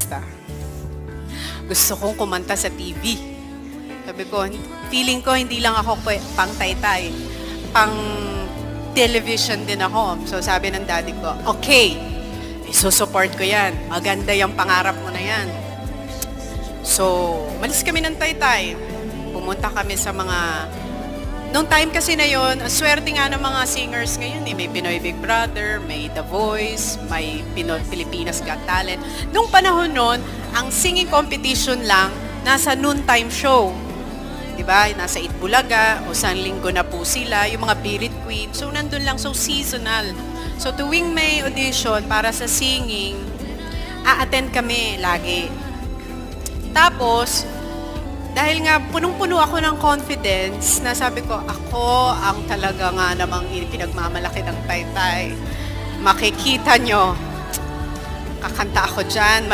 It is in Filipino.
artista. Gusto kong kumanta sa TV. Sabi ko, feeling ko hindi lang ako pang taytay, pang television din ako. So sabi ng daddy ko, okay, isusupport ko yan. Maganda yung pangarap mo na yan. So, malis kami ng Taytay. Pumunta kami sa mga... Noong time kasi na yon, ang swerte nga ng mga singers ngayon eh. May Pinoy Big Brother, may The Voice, may Pilipinas Got Talent. Noong panahon nun, ang singing competition lang nasa noontime show. Diba? Nasa Itbulaga, o San Linggo na po sila, yung mga Birit Queen. So, nandun lang. So, seasonal. So, tuwing may audition para sa singing, a-attend kami lagi. Tapos, dahil nga punong-puno ako ng confidence, na sabi ko, ako ang talaga nga namang pinagmamalaki ng Taytay. Makikita nyo, kakanta ako dyan,